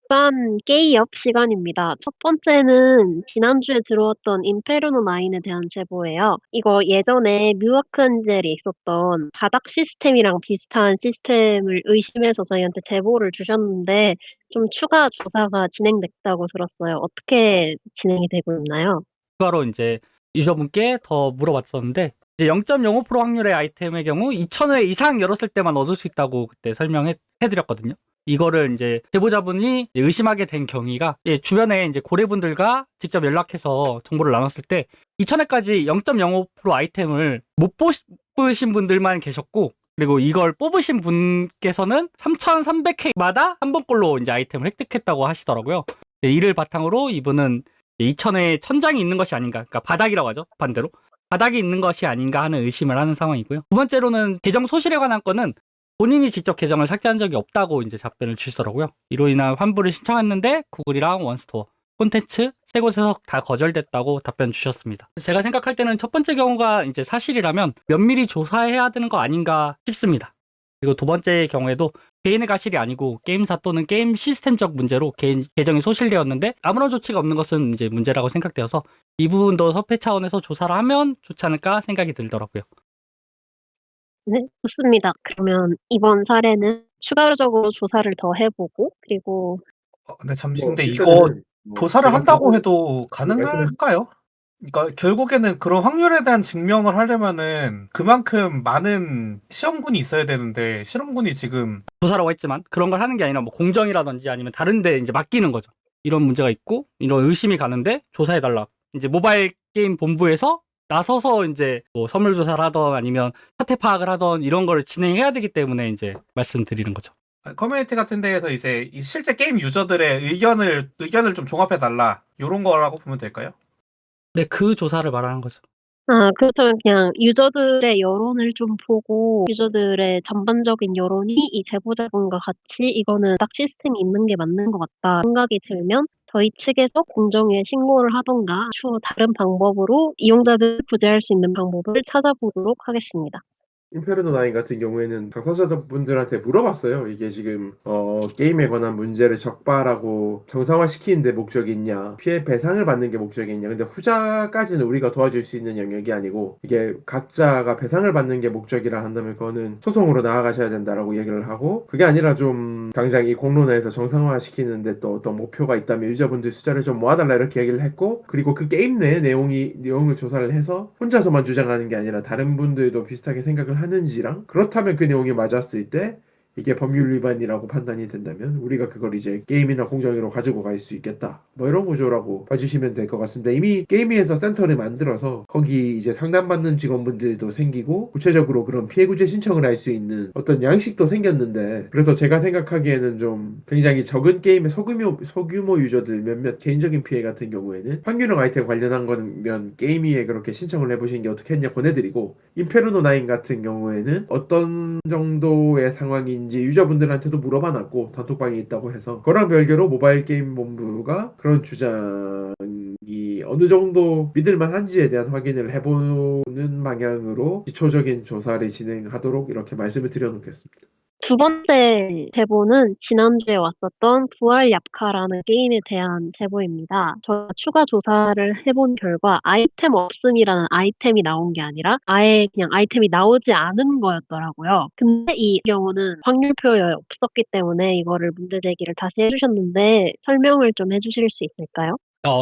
주간 게이업 시간입니다. 첫 번째는 지난주에 들어왔던 인페르노 9에 대한 제보예요. 이거 예전에 뮤아크 엔젤이 있었던 바닥 시스템이랑 비슷한 시스템을 의심해서 저희한테 제보를 주셨는데 좀 추가 조사가 진행됐다고 들었어요. 어떻게 진행이 되고 있나요? 추가로 이제 유저분께 더 물어봤었는데 이제 0.05% 확률의 아이템의 경우 2,000회 이상 열었을 때만 얻을 수 있다고 그때 설명해드렸거든요. 이거를 이제 제보자분이 이제 의심하게 된 경위가 주변에 이제 고래분들과 직접 연락해서 정보를 나눴을 때 2,000회까지 0.05% 아이템을 못 뽑으신 분들만 계셨고, 그리고 이걸 뽑으신 분께서는 3,300회마다 한 번꼴로 이제 아이템을 획득했다고 하시더라고요. 이를 바탕으로 이분은 2,000회 천장이 있는 것이 아닌가, 그러니까 바닥이라고 하죠, 반대로. 바닥이 있는 것이 아닌가 하는 의심을 하는 상황이고요. 두 번째로는 계정 소실에 관한 건은 본인이 직접 계정을 삭제한 적이 없다고 이제 답변을 주시더라고요. 이로 인한 환불을 신청했는데 구글이랑 원스토어, 콘텐츠 세 곳에서 다 거절됐다고 답변 주셨습니다. 제가 생각할 때는 첫 번째 경우가 이제 사실이라면 면밀히 조사해야 되는 거 아닌가 싶습니다. 그리고 두 번째 경우에도 개인의 가실이 아니고 게임사 또는 게임 시스템적 문제로 개인 계정이 소실되었는데 아무런 조치가 없는 것은 이제 문제라고 생각되어서 이 부분도 협회 차원에서 조사를 하면 좋지 않을까 생각이 들더라고요. 네, 좋습니다. 그러면 이번 사례는 추가적으로 조사를 더 해보고 그리고 근데 잠시 뭐 근데 이거 일단은 조사를 제가 한다고 보고 해도 말씀해 가능할까요? 그러니까 결국에는 그런 확률에 대한 증명을 하려면은 그만큼 많은 시험군이 있어야 되는데 실험군이 지금 조사라고 했지만 그런 걸 하는 게 아니라 뭐 공정이라든지 아니면 다른 데 이제 맡기는 거죠. 이런 문제가 있고 이런 의심이 가는데 조사해달라. 이제 모바일 게임 본부에서 나서서 이제 뭐 선물 조사를 하던 아니면 사태 파악을 하던 이런 걸 진행해야 되기 때문에 이제 말씀드리는 거죠. 커뮤니티 같은 데에서 이제 이 실제 게임 유저들의 의견을 좀 종합해 달라 요런 거라고 보면 될까요? 네, 그 조사를 말하는 거죠. 그렇다면 그냥 유저들의 여론을 좀 보고 유저들의 전반적인 여론이 이 제보자분과 같이 이거는 딱 시스템이 있는 게 맞는 것 같다 생각이 들면 저희 측에서 공정위에 신고를 하던가 추후 다른 방법으로 이용자들을 구제할 수 있는 방법을 찾아보도록 하겠습니다. 인페르노 9 같은 경우에는 당사자분들한테 물어봤어요. 이게 지금 게임에 관한 문제를 적발하고 정상화시키는 데 목적이 있냐, 피해 배상을 받는 게 목적이 있냐. 근데 후자까지는 우리가 도와줄 수 있는 영역이 아니고 이게 각자가 배상을 받는 게 목적이라 한다면 그거는 소송으로 나아가셔야 된다라고 얘기를 하고, 그게 아니라 좀 당장 이 공론화에서 정상화시키는데 또 어떤 목표가 있다면 유저분들 숫자를 좀 모아달라 이렇게 얘기를 했고, 그리고 그 게임 내 내용을 조사를 해서 혼자서만 주장하는 게 아니라 다른 분들도 비슷하게 생각을 하는지랑, 그렇다면 그 내용이 맞았을 때 이게 법률 위반이라고 판단이 된다면 우리가 그걸 이제 게임이나 공정위로 가지고 갈 수 있겠다, 뭐 이런 구조라고 봐주시면 될 것 같습니다. 이미 게임위에서 센터를 만들어서 거기 이제 상담받는 직원분들도 생기고 구체적으로 그런 피해 구제 신청을 할 수 있는 어떤 양식도 생겼는데, 그래서 제가 생각하기에는 좀 굉장히 적은 게임의 소규모 유저들 몇몇 개인적인 피해 같은 경우에는 확률형 아이템 관련한 거면 게임위에 그렇게 신청을 해보시는 게 어떻겠냐 권해드리고, 인페르노 9 같은 경우에는 어떤 정도의 상황인지 유저분들한테도 물어봐놨고 단톡방에 있다고 해서 그거랑 별개로 모바일 게임 본부가 그런 주장이 어느 정도 믿을만한지에 대한 확인을 해보는 방향으로 기초적인 조사를 진행하도록 이렇게 말씀을 드려놓겠습니다. 두 번째 제보는 지난주에 왔었던 부활 얍카라는 게임에 대한 제보입니다. 저희가 추가 조사를 해본 결과 아이템 없음이라는 아이템이 나온 게 아니라 아예 그냥 아이템이 나오지 않은 거였더라고요. 근데 이 경우는 확률표에 없었기 때문에 이거를 문제 제기를 다시 해주셨는데 설명을 좀 해주실 수 있을까요?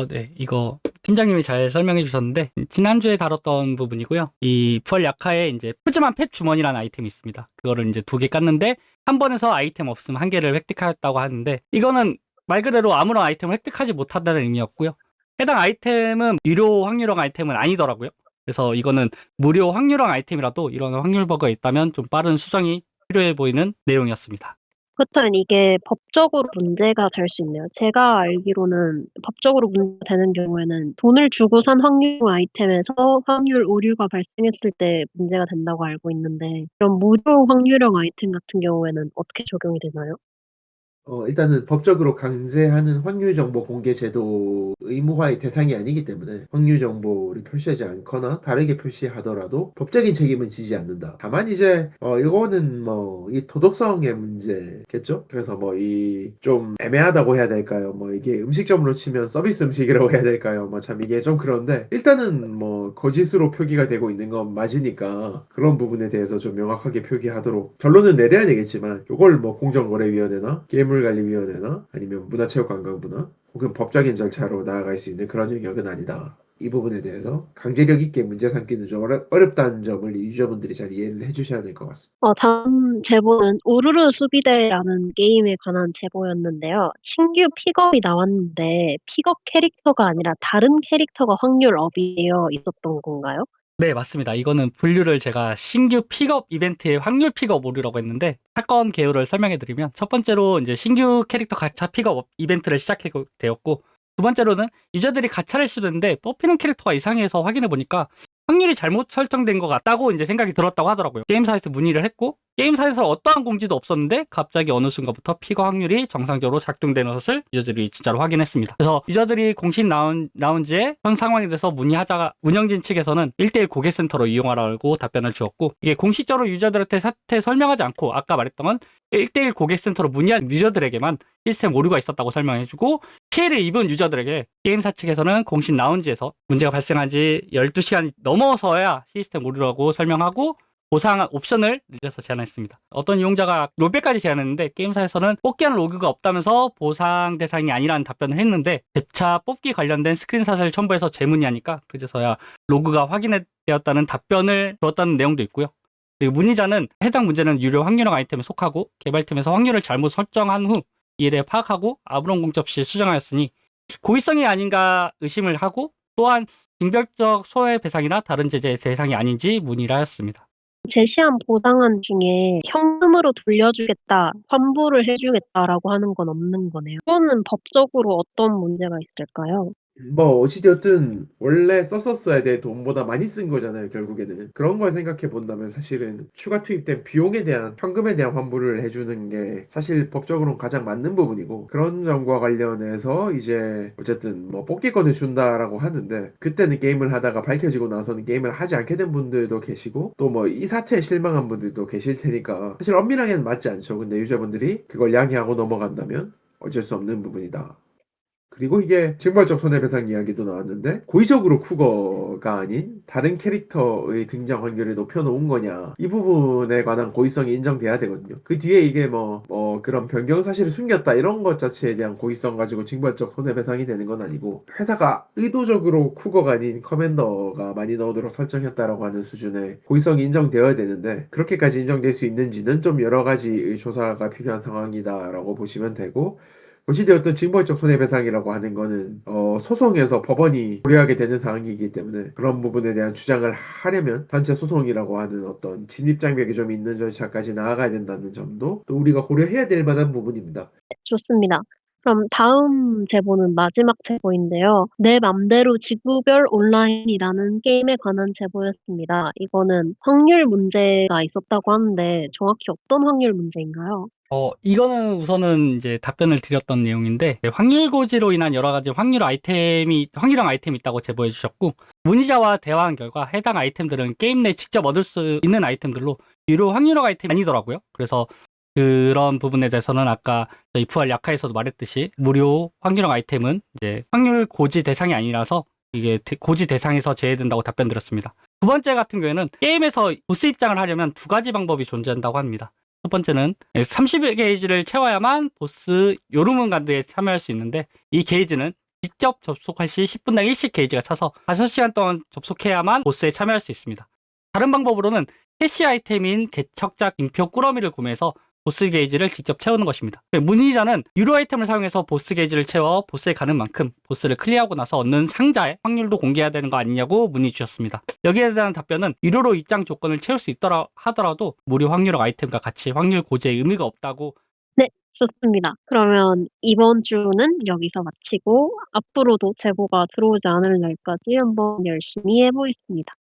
네. 이거 팀장님이 잘 설명해 주셨는데 지난주에 다뤘던 부분이고요. 이 부활 약화에 이제 푸짐한 펫 주머니라는 아이템이 있습니다. 그거를 이제 2개 깠는데 한 번에서 아이템 없음 1개를 획득하였다고 하는데, 이거는 말 그대로 아무런 아이템을 획득하지 못한다는 의미였고요. 해당 아이템은 유료 확률형 아이템은 아니더라고요. 그래서 이거는 무료 확률형 아이템이라도 이런 확률 버그가 있다면 좀 빠른 수정이 필요해 보이는 내용이었습니다. 그렇다면 이게 법적으로 문제가 될 수 있네요. 제가 알기로는 법적으로 문제가 되는 경우에는 돈을 주고 산 확률 아이템에서 확률 오류가 발생했을 때 문제가 된다고 알고 있는데 그럼 무료 확률형 아이템 같은 경우에는 어떻게 적용이 되나요? 일단은 법적으로 강제하는 확률 정보 공개 제도는 의무화의 대상이 아니기 때문에 확률 정보를 표시하지 않거나 다르게 표시하더라도 법적인 책임은 지지 않는다. 다만 이제 이거는 뭐 이 도덕성의 문제겠죠. 그래서 뭐 이 좀 애매하다고 해야 될까요? 뭐 이게 음식점으로 치면 서비스 음식이라고 해야 될까요? 뭐 참 이게 좀 그런데 일단은 뭐 거짓으로 표기가 되고 있는 건 맞으니까 그런 부분에 대해서 좀 명확하게 표기하도록 결론은 내려야 되겠지만 이걸 뭐 공정거래위원회나 게임물관리위원회나 아니면 문화체육관광부나 혹은 법적인 절차로 나아갈 수 있는 그런 영역은 아니다. 이 부분에 대해서 강제력 있게 문제 삼기는 좀 어렵다는 점을 유저분들이 잘 이해를 해주셔야 될 것 같습니다. 다음 제보는 우르르 수비대라는 게임에 관한 제보였는데요. 신규 픽업이 나왔는데 픽업 캐릭터가 아니라 다른 캐릭터가 확률 업이어 있었던 건가요? 네, 맞습니다. 이거는 분류를 제가 신규 픽업 이벤트의 확률 픽업 오류라고 했는데 사건 개요를 설명해 드리면 첫 번째로 이제 신규 캐릭터 가차 픽업 이벤트를 시작해 되었고 두 번째로는 유저들이 가차를 시도했는데 뽑히는 캐릭터가 이상해서 확인해 보니까 확률이 잘못 설정된 것 같다고 이제 생각이 들었다고 하더라고요. 게임사에서 문의를 했고 게임사에서 어떠한 공지도 없었는데 갑자기 어느 순간부터 픽업 확률이 정상적으로 작동되는 것을 유저들이 진짜로 확인했습니다. 그래서 유저들이 공식 나온 지에 현 상황에 대해서 문의하자가 운영진 측에서는 1대1 고객센터로 이용하라고 답변을 주었고 이게 공식적으로 유저들한테 사태 설명하지 않고 아까 말했던 건 1대1 고객센터로 문의한 유저들에게만 시스템 오류가 있었다고 설명해주고 피해를 입은 유저들에게 게임사 측에서는 공식 라운지에서 문제가 발생한 지 12시간이 넘어서야 시스템 오류라고 설명하고 보상 옵션을 늘려서 제안했습니다. 어떤 이용자가 롤백까지 제안했는데 게임사에서는 뽑기하는 로그가 없다면서 보상 대상이 아니라는 답변을 했는데 재차 뽑기 관련된 스크린샷을 첨부해서 재문의하니까 그제서야 로그가 확인되었다는 답변을 주었다는 내용도 있고요. 그리고 문의자는 해당 문제는 유료 확률형 아이템에 속하고 개발팀에서 확률을 잘못 설정한 후 이에 대해 파악하고 아무런 공지 없이 수정하였으니 고의성이 아닌가 의심을 하고 또한 징벌적 손해배상이나 다른 제재의 대상이 아닌지 문의를 하였습니다. 제시한 보상안 중에 현금으로 돌려주겠다, 환불을 해주겠다라고 하는 건 없는 거네요. 이거는 법적으로 어떤 문제가 있을까요? 뭐 어찌되었든 원래 썼었어야 될 돈보다 많이 쓴 거잖아요. 결국에는 그런 걸 생각해 본다면 사실은 추가 투입된 비용에 대한 현금에 대한 환불을 해주는 게 사실 법적으로는 가장 맞는 부분이고 그런 점과 관련해서 이제 어쨌든 뭐 뽑기권을 준다라고 하는데 그때는 게임을 하다가 밝혀지고 나서는 게임을 하지 않게 된 분들도 계시고 또 뭐 이 사태에 실망한 분들도 계실 테니까 사실 엄밀하게는 맞지 않죠. 근데 유저분들이 그걸 양해하고 넘어간다면 어쩔 수 없는 부분이다. 그리고 이게 징벌적 손해배상 이야기도 나왔는데 고의적으로 쿠거가 아닌 다른 캐릭터의 등장 확률을 높여놓은 거냐 이 부분에 관한 고의성이 인정돼야 되거든요. 그 뒤에 이게 뭐 그런 변경 사실을 숨겼다 이런 것 자체에 대한 고의성 가지고 징벌적 손해배상이 되는 건 아니고 회사가 의도적으로 쿠거가 아닌 커맨더가 많이 나오도록 설정했다라고 하는 수준의 고의성이 인정되어야 되는데 그렇게까지 인정될 수 있는지는 좀 여러 가지의 조사가 필요한 상황이다라고 보시면 되고 어찌되었든 징벌적 손해배상이라고 하는 거는 소송에서 법원이 고려하게 되는 사항이기 때문에 그런 부분에 대한 주장을 하려면 단체 소송이라고 하는 어떤 진입장벽이 좀 있는 절차까지 나아가야 된다는 점도 또 우리가 고려해야 될 만한 부분입니다. 좋습니다. 그럼 다음 제보는 마지막 제보인데요. 내 맘대로 지구별 온라인이라는 게임에 관한 제보였습니다. 이거는 확률 문제가 있었다고 하는데 정확히 어떤 확률 문제인가요? 이거는 우선은 이제 답변을 드렸던 내용인데 확률 고지로 인한 여러 가지 확률형 아이템이 있다고 제보해 주셨고 문의자와 대화한 결과 해당 아이템들은 게임 내 직접 얻을 수 있는 아이템들로 유료 확률형 아이템이 아니더라고요. 그래서 그런 부분에 대해서는 아까 저희 부활 약화에서도 말했듯이 무료 확률형 아이템은 이제 확률 고지 대상이 아니라서 이게 고지 대상에서 제외된다고 답변 드렸습니다. 두 번째 같은 경우에는 게임에서 보스 입장을 하려면 두 가지 방법이 존재한다고 합니다. 첫 번째는 30일 게이지를 채워야만 보스 요르문가드에 참여할 수 있는데 이 게이지는 직접 접속할 시 10분당 1씩 게이지가 차서 5시간 동안 접속해야만 보스에 참여할 수 있습니다. 다른 방법으로는 캐시 아이템인 개척자 잉표 꾸러미를 구매해서 보스 게이지를 직접 채우는 것입니다. 문의자는 유료 아이템을 사용해서 보스 게이지를 채워 보스에 가는 만큼 보스를 클리어하고 나서 얻는 상자의 확률도 공개해야 되는 거 아니냐고 문의 주셨습니다. 여기에 대한 답변은 유료로 입장 조건을 채울 수 있더라 하더라도 무료 확률형 아이템과 같이 확률 고지에 의미가 없다고. 네, 좋습니다. 그러면 이번 주는 여기서 마치고 앞으로도 제보가 들어오지 않을 날까지 한번 열심히 해보겠습니다.